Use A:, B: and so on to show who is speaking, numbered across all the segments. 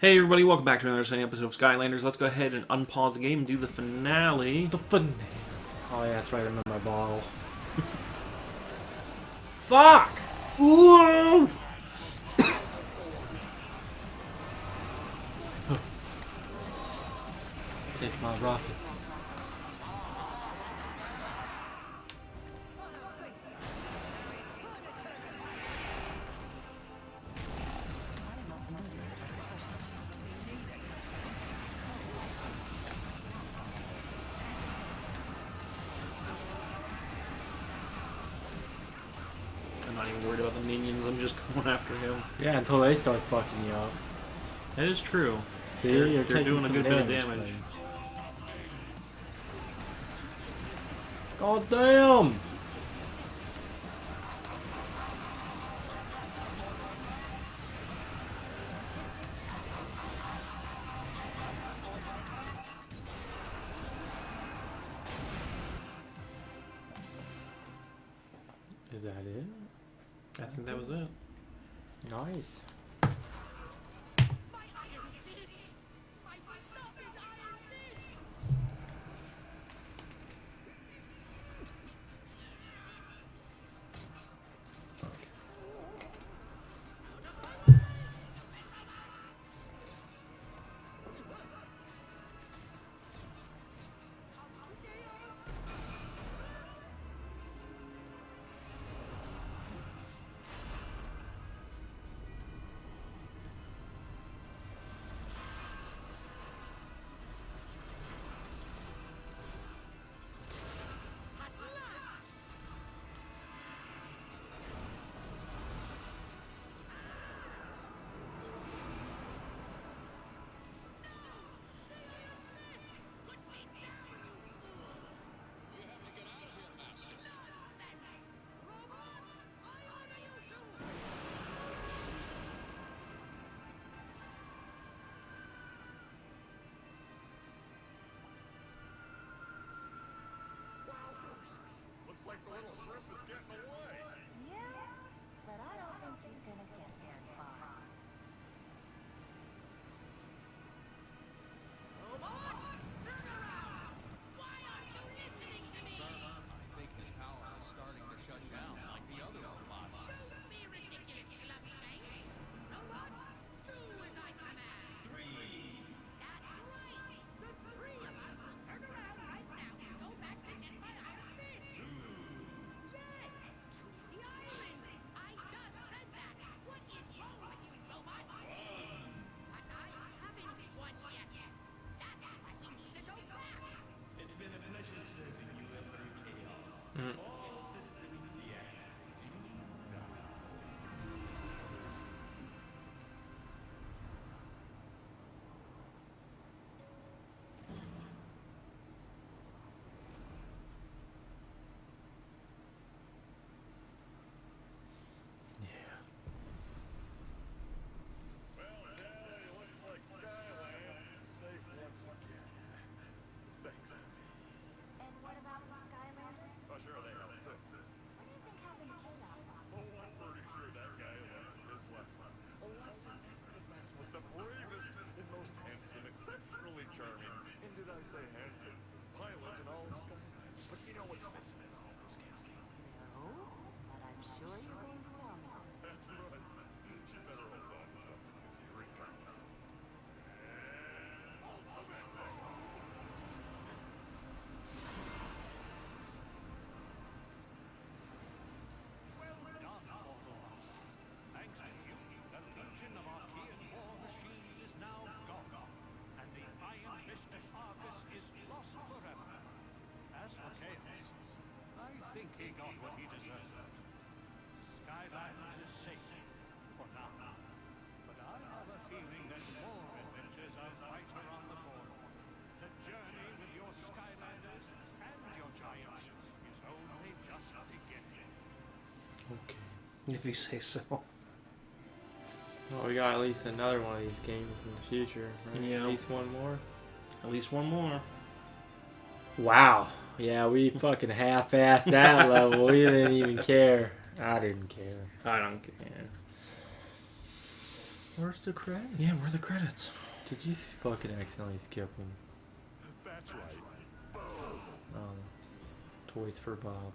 A: Hey everybody, welcome back to another exciting episode of Skylanders. Let's go ahead and unpause the game and do the finale.
B: Oh yeah, that's right, I remember my bottle. Fuck! Ooh! Take my rockets.
A: I'm not even worried about the minions, I'm just going after him.
B: Yeah, until they start fucking you up.
A: That is true.
B: See,
A: They're
B: taking
A: doing a
B: some
A: good bit of damage.
B: buddy. God damn! Is that it?
A: I think that was it.
B: Nice.
C: Like the little shrimp is getting away.
D: Yeah, but I don't think he's gonna get very far.
C: Robot, turn around! Why aren't you listening to me?
E: Sir, I think his power is starting to shut down like the other robots.
C: Don't be ridiculous, Glumshanks. Robot, do as I command. 3. That's right. The 3 of us will turn around right now to go back to get my iron fist. Yes, the island. I just said that. What is wrong with you, robot? But I haven't won yet. That's why we need to go back.
F: It's been a pleasure serving you, Emperor Chaos. All systems deactivated.
C: Well, Tally, looks like Skylanders is safe once again. Thanks to me.
D: And what about the Skylanders?
C: Oh, sure, they helped too.
D: What do you think happened to Chaos?
C: Oh, I'm pretty sure that guy learned his lesson. A lesson never to mess with the bravest and most handsome, exceptionally charming, and did I say handsome, pilot in all of Skylanders. But you know what's missing in all this, Kelly?
D: No, but I'm sure you're going to tell me.
C: That's right. You better hold on to something, because here it comes.
E: Well done, Autobots. Thanks to you, the Legion of Archaean war machines is now gone, and the Iron Fist of Argus is lost forever. As for Chaos, I think he got what he deserved. Skylanders is safe for now. But I have a feeling that more adventures are right around the corner. The journey with your Skylanders and your giants is only just beginning.
B: Okay.
A: If you say so.
B: Well, we got at least another one of these games in the future, right?
A: Yeah.
B: At least one more.
A: At least one more.
B: Wow. Yeah, we fucking half-assed that level. We didn't even care. I didn't care.
A: I don't care.
B: Where's the credits?
A: Yeah, where are the credits?
B: Did you fucking accidentally skip them?
E: That's right.
B: Toys for Bob.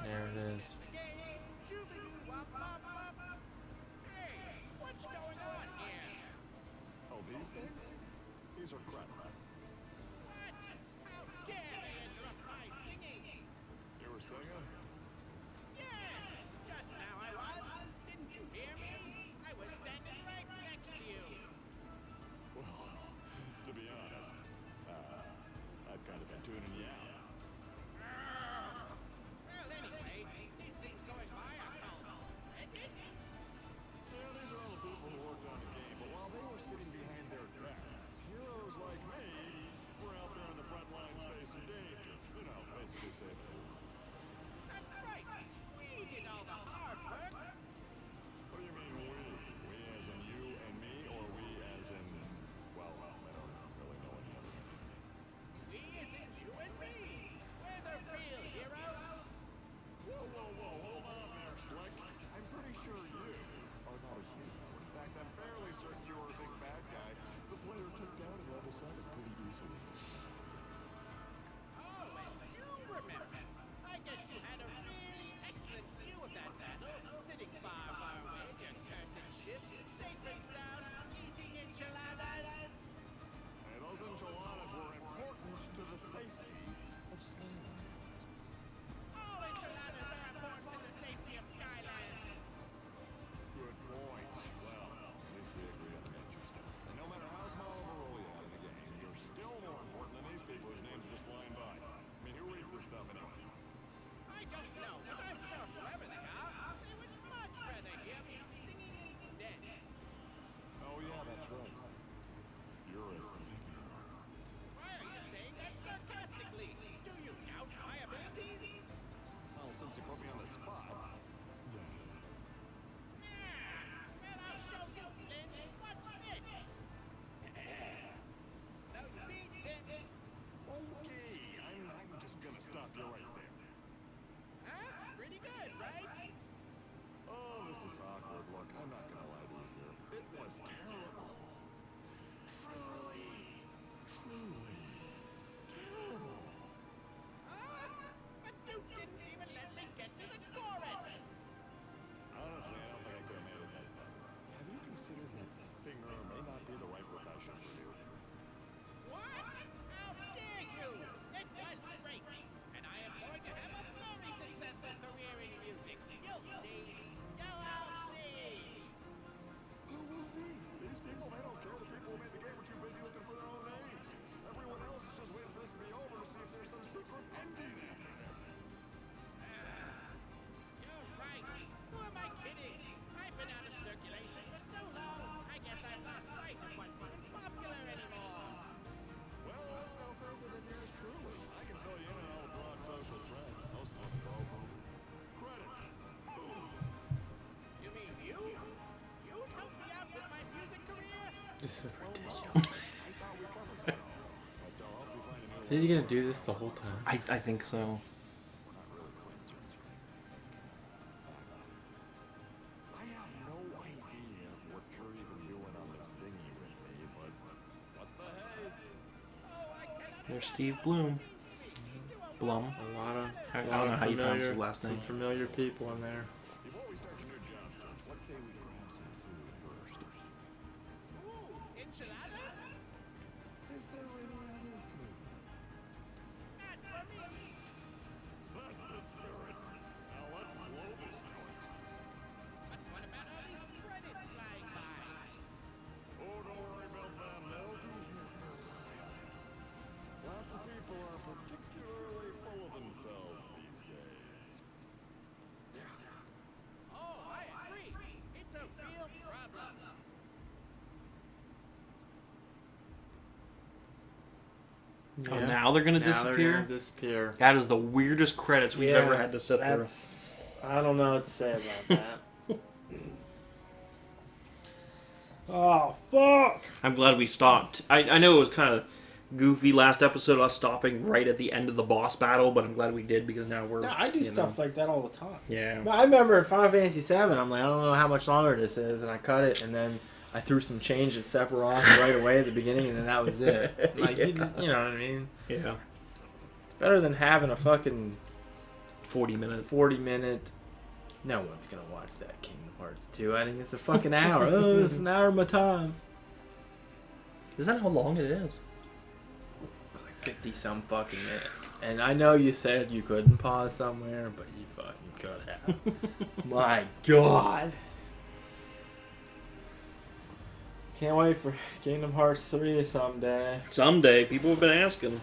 B: There it is.
C: Hey, what's going on here?
E: Oh, these things? These are credits.
C: What? How dare they interrupt my singing?
E: You were singing?
C: Yes, just now I was. Didn't you hear me? I was standing right next to you.
E: Well, to be honest, I've kind of been tuning you out.
C: Well, anyway, these things going by are called credits.
E: Yeah, these are all the people who worked on the game, but while they were sitting behind their desks, heroes like me were out there on the front lines facing danger. You know, basically saving the world.
C: That's right. We did all the hard work.
E: What do you mean we? We as in you and me, or we as in, well, I don't really know any other name.
C: We as in you and me. We're the real heroes.
E: Whoa, hold on there, Slick. I'm pretty sure you are not a hero. In fact, I'm fairly certain you were a big bad guy the player took down in level 7 pretty easily.
C: Oh, and you remember. I guess you had a really excellent view of that battle, sitting far, far away in your cursed ship, safe and sound, eating enchiladas.
E: Hey, those enchiladas were important to the safety of Skylanders.
C: All enchiladas are important to the safety of Skylanders.
E: Good point. Well, at least we agree on the major stuff. And no matter how small of a role you had in the game, you're still more important than these people whose names are just flying by. I mean, who reads this stuff anyway?
C: I don't know, but I'm sure whoever they are, they would much rather hear me singing instead.
E: Oh, yeah, that's right. You're a singer.
C: Why are you saying that sarcastically? Do you doubt my abilities?
E: Well, since you put me on the spot, yes.
C: Well, I'll show you, Flynn. What's this? So beat it.
E: Okay, I'm just gonna stop you right there.
C: Huh? Pretty good, right?
E: Oh, this is awkward. Look, I'm not gonna lie to you here. It was terrible. Truly terrible.
C: But you didn't even let me get to the chorus.
E: Honestly, I don't think I could have made it that far. Have you considered that singer may not be the right profession for you?
C: What? How dare you? It was great. And I am going to have a very successful career in music. You'll see. You'll all see.
E: Oh, we'll see. These people, they don't care. The people who made the game are too busy looking for their own names. Everyone else is just waiting for this to be over to see if there's some secret ending after this.
C: You're right. Who am I kidding? I've been out of circulation for so long, I guess I've lost sight of what's even popular anymore.
E: Well, look no further than yours truly. I can fill you in on all the broad social trends. Most of them pro boom. Credits. Boom.
C: You mean you? You'd help me out with my music career?
B: This is
E: Well, no.
B: ridiculous.
E: I thought we covered that all. But I'll help you find a new
B: Is he gonna do this the whole time?
A: I think so.
E: We're not really friends or anything. I have no idea what you're even doing on this thingy with me, but what the hey?
C: Oh, I cannot
A: There's Steve Bloom. Blum.
B: A lot of
A: I don't know how you pronounce his last
B: some
A: name.
B: familiar people in there.
E: Before we start your new job search, let's say we grab some food first.
C: Ooh, enchiladas?
E: Is there any other food?
C: Not for me.
E: That's the spirit. Now let's blow this joint.
C: But what about all these credits flying by?
E: Oh, don't worry about them. They'll be here for a while. Lots of people are particularly full of themselves these days.
C: Oh, I agree. It's a real problem.
A: Oh, now they're gonna
B: Now they're
A: disappear?
B: gonna disappear.
A: That is the weirdest credits we've ever had to sit through.
B: I don't know what to say about that. Oh, fuck!
A: I'm glad we stopped. I know it was kind of goofy last episode, us stopping right at the end of the boss battle, but I'm glad we did because now we're.
B: No, I do
A: you
B: stuff
A: know.
B: like that all the time.
A: Yeah.
B: But I remember in Final Fantasy VII, I'm like, I don't know how much longer this is, and I cut it, and then I threw some change at Sephiroth right away at the beginning, and then that was it. Like, you know what I mean?
A: Yeah.
B: It's better than having a fucking
A: 40-minute.
B: 40-minute. No one's gonna watch that Kingdom Hearts 2. I think it's a fucking hour. Oh, it's an hour of my time.
A: Is that how long it is?
B: Like 50 some fucking minutes. And I know you said you couldn't pause somewhere, but you fucking could have. My God. Can't wait for Kingdom Hearts 3 someday.
A: Someday. People have been asking.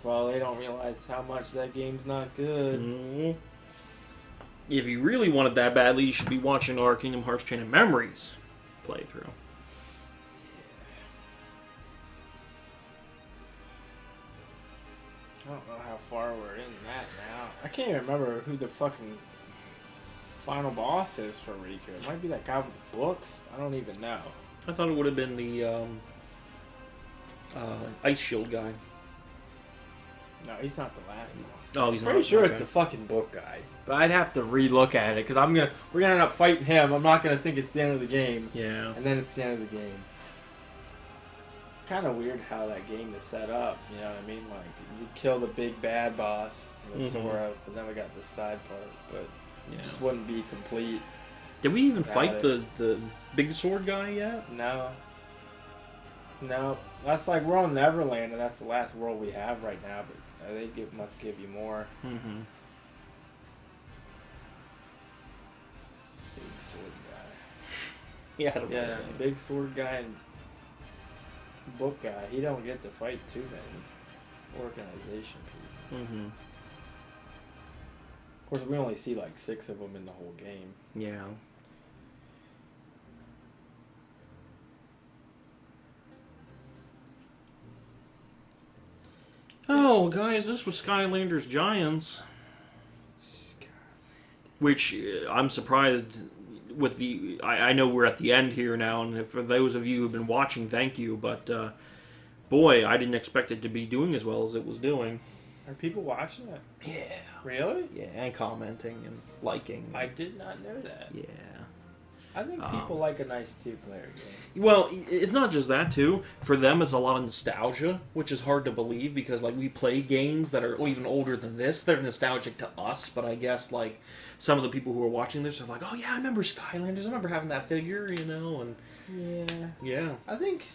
B: Well, they don't realize how much that game's not good.
A: Mhm. If you really want it that badly, you should be watching our Kingdom Hearts Chain of Memories playthrough.
B: I don't know how far we're in that now. I can't even remember who the fucking final boss is for Riku. It might be that guy with the books. I don't even know.
A: I thought it would have been the Ice Shield guy.
B: No, he's not the last boss.
A: Oh, he's
B: Pretty
A: not.
B: sure
A: Okay.
B: it's the fucking book guy. But I'd have to re-look at it because we're gonna end up fighting him. I'm not gonna think it's the end of the game,
A: Yeah.
B: and then it's the end of the game. Kind of weird how that game is set up. You know what I mean? Like you kill the big bad boss with
A: Mhm.
B: Sora, but then we got this side part. But
A: Yeah.
B: it just wouldn't be complete.
A: Did we even
B: Got
A: fight
B: it.
A: the big sword guy yet?
B: No. No, that's like we're on Neverland, and that's the last world we have right now. But must give you more.
A: Mm-hmm.
B: Big sword guy.
A: Yeah, I don't know.
B: Yeah,
A: his name.
B: big sword guy and book guy. He don't get to fight too many organization people.
A: Mm-hmm.
B: Of course, we only see like 6 of them in the whole game.
A: Yeah. Oh, guys, this was Skylanders Giants. Which I'm surprised with the. I know we're at the end here now, and for those of you who've been watching, thank you. But boy, I didn't expect it to be doing as well as it was doing.
B: Are people watching it?
A: Yeah.
B: Really?
A: Yeah, and commenting and liking.
B: I did not know that.
A: Yeah.
B: I think people like a nice 2-player game.
A: Well, it's not just that, too. For them, it's a lot of nostalgia, which is hard to believe because, like, we play games that are even older than this. They're nostalgic to us, but I guess, like, some of the people who are watching this are like, oh, yeah, I remember Skylanders. I remember having that figure, you know, and...
B: Yeah.
A: Yeah.
B: I think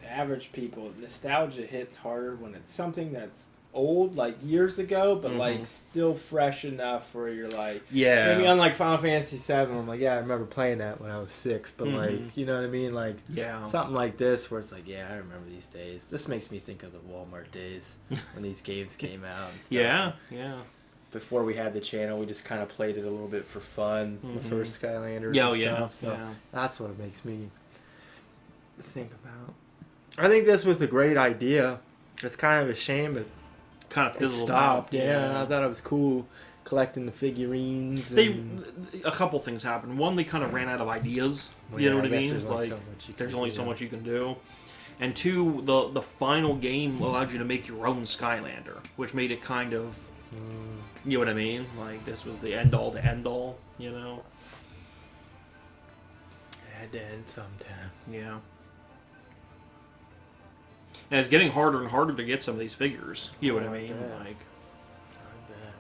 B: average people, nostalgia hits harder when it's something that's old, like years ago, but like still fresh enough where you're like,
A: Yeah.
B: maybe unlike Final Fantasy VII, I'm like, yeah, I remember playing that when I was 6, but like, you know what I mean? Like,
A: Yeah.
B: something like this where it's like, yeah, I remember these days. This makes me think of the Walmart days when these games came out and stuff.
A: Yeah. Yeah.
B: Before we had the channel, we just kind of played it a little bit for fun, the first Skylanders
A: Yeah,
B: and
A: yeah,
B: stuff. So
A: yeah.
B: that's what it makes me think about. I think this was a great idea. It's kind of a shame, but
A: Kind of
B: it
A: fizzled
B: stopped.
A: out.
B: Yeah, I thought it was cool collecting the figurines.
A: A couple things happened. One, they kind of ran out of ideas.
B: Well,
A: You know
B: yeah,
A: what I
B: I guess
A: mean?
B: there's only
A: Like,
B: so much you
A: there's
B: can
A: only
B: do,
A: so
B: yeah.
A: much you can do. And two, the final game allowed you to make your own Skylander, which made it kind of, you know what I mean? Like, this was the end-all to end-all, you know?
B: It had to end sometime.
A: Yeah. And it's getting harder and harder to get some of these figures. You know what I mean?
B: bet.
A: Like,
B: I bet.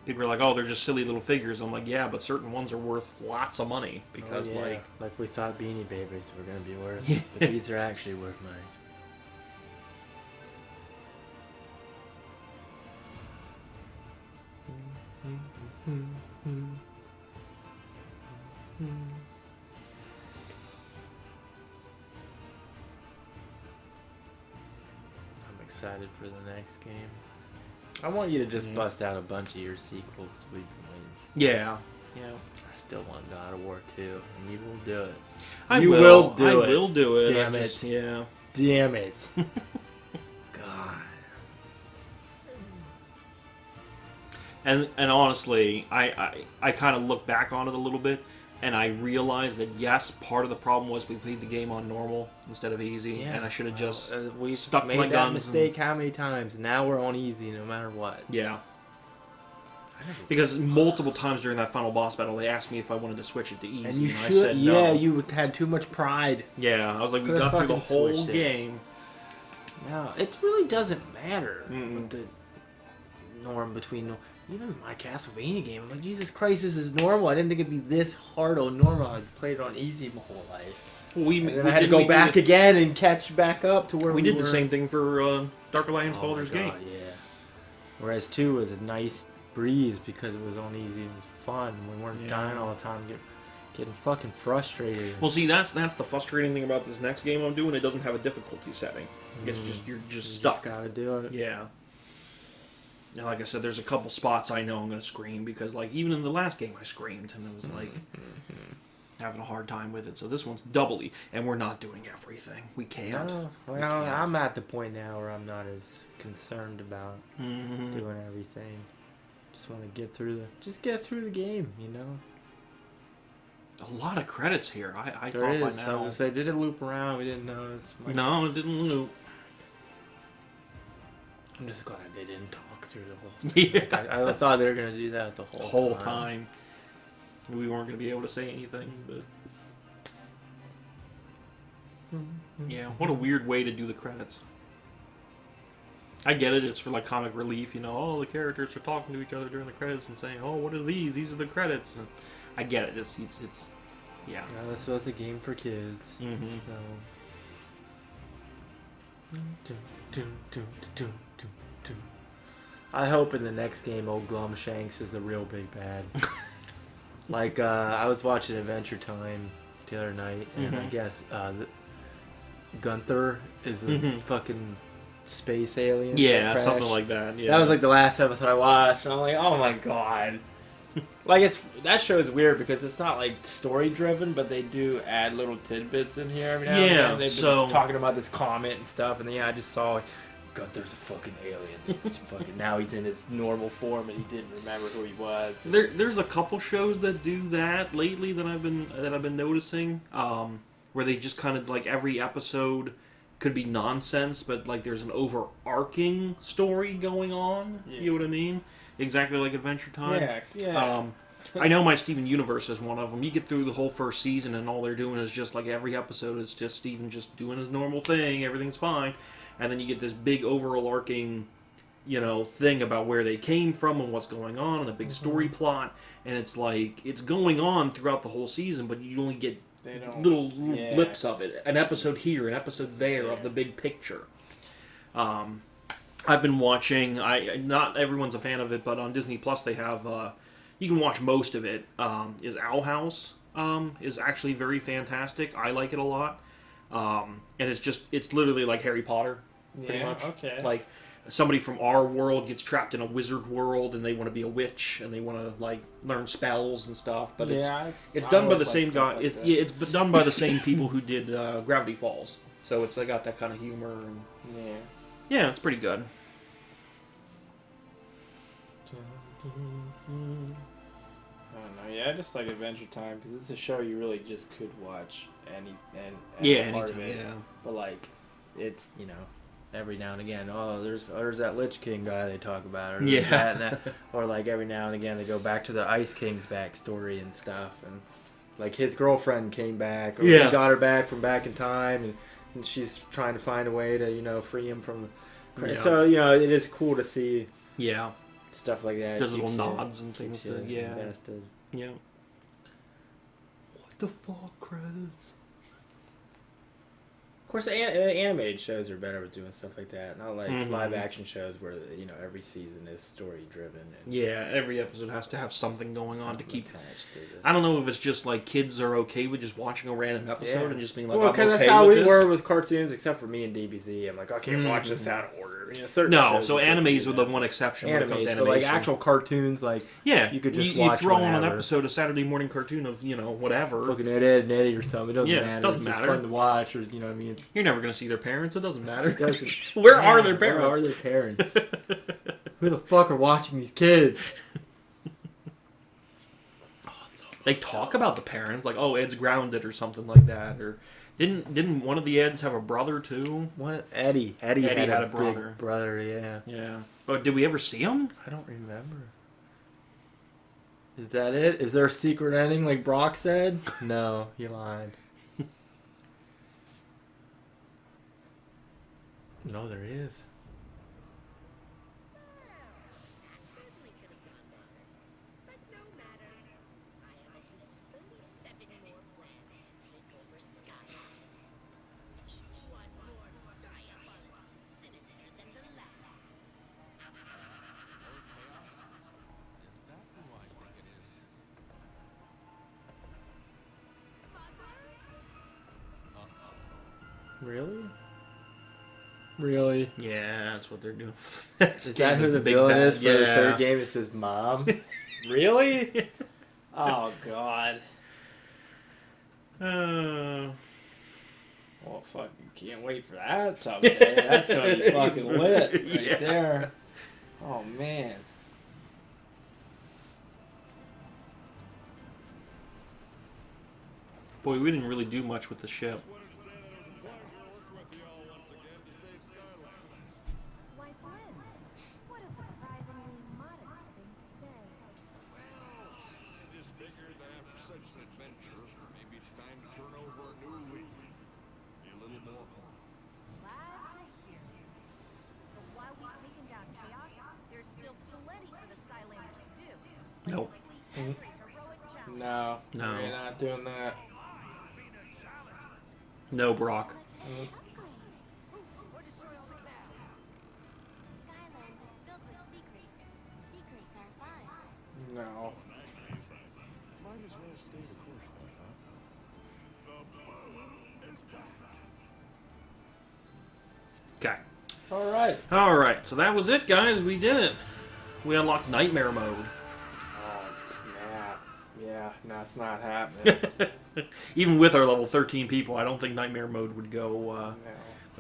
A: people are like, oh, they're just silly little figures. I'm like, yeah, but certain ones are worth lots of money because,
B: Oh, yeah.
A: like,
B: we thought Beanie Babies were gonna be worth, but these are actually worth money. I'm excited for the next game. I want you to just bust out a bunch of your sequels we've been waiting.
A: yeah. Yeah.
B: I still want God of War 2, and you will do it.
A: I
B: You
A: will
B: will do
A: I
B: it.
A: will do it.
B: Damn
A: I just,
B: it.
A: Yeah.
B: Damn it. God.
A: And honestly, I kind of look back on it a little bit. and I realized that yes, part of the problem was we played the game on normal instead of easy, and I should have just
B: we
A: stuck to
B: made
A: my
B: that
A: guns.
B: mistake how many times? Now we're on easy no matter what.
A: Yeah. Because multiple times during that final boss battle, they asked me if I wanted to switch it to easy,
B: And you
A: I
B: should.
A: said no.
B: Yeah, you had too much pride.
A: Yeah, I was like, we
B: Could've
A: got through the
B: fucking
A: whole
B: switched it.
A: game.
B: No, it really doesn't matter
A: Mm-mm.
B: what the norm between even my Castlevania game. I'm like, Jesus Christ, this is normal. I didn't think it'd be this hard on normal. I played it on easy my whole life.
A: We
B: And then I had to go back again and catch back up to where we
A: did
B: were.
A: the same thing for Dark Alliance
B: Oh
A: Baldur's
B: my God,
A: Gate.
B: yeah. Whereas 2 was a nice breeze because it was on easy. It was fun. We weren't
A: Yeah.
B: dying all the time, getting fucking frustrated.
A: Well, see, that's the frustrating thing about this next game I'm doing. It doesn't have a difficulty setting. It's just you're just
B: you
A: stuck.
B: Just gotta do it.
A: Yeah. And like I said, there's a couple spots I know I'm gonna scream because, like, even in the last game I screamed and it was like having a hard time with it. So this one's doubly, and we're not doing everything. We can't.
B: No,
A: We
B: well,
A: can't.
B: I'm at the point now where I'm not as concerned about
A: Mhm.
B: doing everything. Just want to get through the game, you know.
A: A lot of credits here. I
B: There
A: thought
B: is.
A: by
B: I was
A: now.
B: gonna say, did it loop around? We didn't notice.
A: No, it didn't loop.
B: I'm just glad they didn't talk through the whole
A: Yeah.
B: thing. Like, I thought they were gonna do that the
A: The
B: whole
A: whole time. We weren't going to be able to say anything, but yeah, what a weird way to do the credits. I get it, it's for like comic relief, you know, oh, the characters are talking to each other during the credits and saying, oh, what are these? These are the credits. And I get it, it's yeah.
B: Yeah, this was a game for kids.
A: Mhm.
B: So. I hope in the next game, old Glumshanks is the real big bad. Like, I was watching Adventure Time the other night, and I guess Gunther is a fucking space alien.
A: Yeah,
B: that
A: something
B: crashed.
A: like that. Yeah.
B: That was like the last episode I watched, and I'm like, oh my god. Like, that show is weird because it's not like story driven, but they do add little tidbits in here every now and
A: Yeah,
B: then. They've
A: so-
B: been talking about this comet and stuff, and then I just saw like, Gunther's a fucking alien. Now he's in his normal form, and he didn't remember who he was.
A: There's a couple shows that do that lately that I've been noticing, where they just kind of like every episode could be nonsense, but like there's an overarching story going on.
B: Yeah.
A: You know what I mean? Exactly like Adventure Time.
B: Yeah.
A: I know my Steven Universe is one of them. You get through the whole first season, and all they're doing is just like every episode is just Steven just doing his normal thing. Everything's fine, and then you get this big overarching, you know, thing about where they came from and what's going on, and a big story plot, and it's like it's going on throughout the whole season, but you only get
B: They don't.
A: little
B: Yeah.
A: blips of it, an episode here, an episode there of
B: Yeah.
A: the big picture. I've been watching. Not everyone's a fan of it, but on Disney Plus they have. You can watch most of it. Is Owl House is actually very fantastic. I like it a lot, and it's literally like Harry Potter, pretty
B: Yeah,
A: much.
B: okay.
A: Like somebody from our world gets trapped in a wizard world, and they want to be a witch, and they want to like learn spells and stuff. But it's done by the same guy. It's done by the same people who did Gravity Falls. So it's got that kind of humor. And, yeah, it's pretty good.
B: I don't know. Yeah, I just like Adventure Time because it's a show you really just could watch any part of
A: anytime.
B: it.
A: Yeah.
B: But like, it's every now and again. Oh, there's that Lich King guy they talk about, or there's
A: Yeah.
B: that and that, or like every now and again they go back to the Ice King's backstory and stuff, and like his girlfriend came back, or
A: Yeah.
B: he got her back from back in time, and she's trying to find a way to free him from.
A: Yeah.
B: So it is cool to see
A: Yeah.
B: stuff like that.
A: There's little
B: Keeps
A: nods and
B: keeps
A: things to
B: you
A: yeah.
B: invested.
A: Yeah. What the fuck, credits?
B: Of course, animated shows are better with doing stuff like that. Not like
A: Mhm.
B: live action shows where every season is story driven. And
A: Yeah, every episode has to have something going on to
B: something
A: keep.
B: attached to it.
A: I don't know if it's just like kids are okay with just watching a random episode
B: Yeah.
A: and just being like,
B: Well,
A: I'm
B: because
A: okay
B: that's how
A: with
B: we
A: this.
B: were with cartoons, except for me and DBZ. I'm like, I can't watch this out of order. Certain
A: No,
B: shows
A: so
B: you couldn't
A: animes
B: do
A: are the
B: that.
A: one exception when it comes to
B: Animes,
A: animation.
B: but like actual cartoons, like
A: yeah,
B: you could just
A: you
B: watch
A: throw on an
B: whenever.
A: episode of Saturday morning cartoon of
B: fucking
A: whatever.
B: Eddie or something. It doesn't
A: Yeah, it
B: matter.
A: doesn't
B: It's just
A: matter.
B: fun to watch, or what I mean.
A: You're never gonna see their parents. It doesn't matter.
B: It doesn't.
A: Where
B: Yeah,
A: are their parents?
B: Where are their parents? Who the fuck are watching these kids?
A: Oh, it's so They talk about the parents, like, oh, Ed's grounded or something like that, or didn't one of the Eds have a brother too?
B: What? Eddie had
A: had
B: a
A: a brother.
B: big brother, yeah.
A: Yeah, but did we ever see him?
B: I don't remember. Is that it? Is there a secret ending like Brock said? No, he lied. No, there is.
C: That certainly could have gone better. But no matter. I have at least 37 more plans to take over Skylanders. Each one more diabolically sinister than the last.
E: Lord Chaos? Is that who I think it is?
B: Really? Really?
A: Yeah, that's what they're doing. Next
B: Is
A: game
B: that who the
A: big
B: villain
A: bad.
B: is for the third game? It says mom. Really? Oh God.
A: Uh,
B: Well, fuck, you can't wait for that someday. That's gonna be fucking lit right
A: Yeah.
B: there. Oh man.
A: boy, we didn't really do much with the ship.
E: Wanted to say that it was a pleasure working with you all once again to save Skylanders.
D: Why, Glenn? What a surprisingly modest thing to say.
E: Well, I just figured that after such an adventure, maybe it's time to turn over a new leaf. Be a little more home.
D: Glad to hear it. But while we've taken down chaos, there's still plenty for the Skylanders to do. Like
A: Nope.
D: complete every heroic challenge.
B: No.
A: No.
B: We're not doing that.
A: No, Brock.
C: Or destroy all the clouds.
G: Skylands is filled with secrets. Secrets are fun.
B: No.
E: Might as well stay the course then, huh? The boom is back.
A: Okay.
B: Alright.
A: All right. So that was it, guys. We did it. We unlocked Nightmare Mode.
B: Oh snap. Yeah, that's not happening.
A: Even with our level 13 people, I don't think Nightmare Mode would go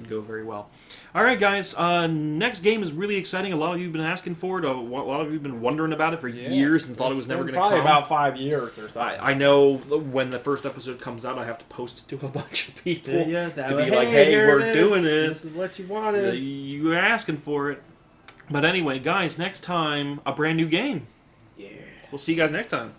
B: No.
A: very well. All right, guys. Next game is really exciting. A lot of you have been asking for it. A lot of you have been wondering about it for years and thought it was never going to come.
B: Probably about 5 years or something.
A: I know when the first episode comes out, I have to post it to a bunch of people
B: Yeah,
A: to be like, "Hey,
B: here
A: we're
B: it is.
A: doing it.
B: This is what you wanted.
A: You were asking for it." But anyway, guys, next time a brand new game.
B: Yeah.
A: We'll see you guys next time.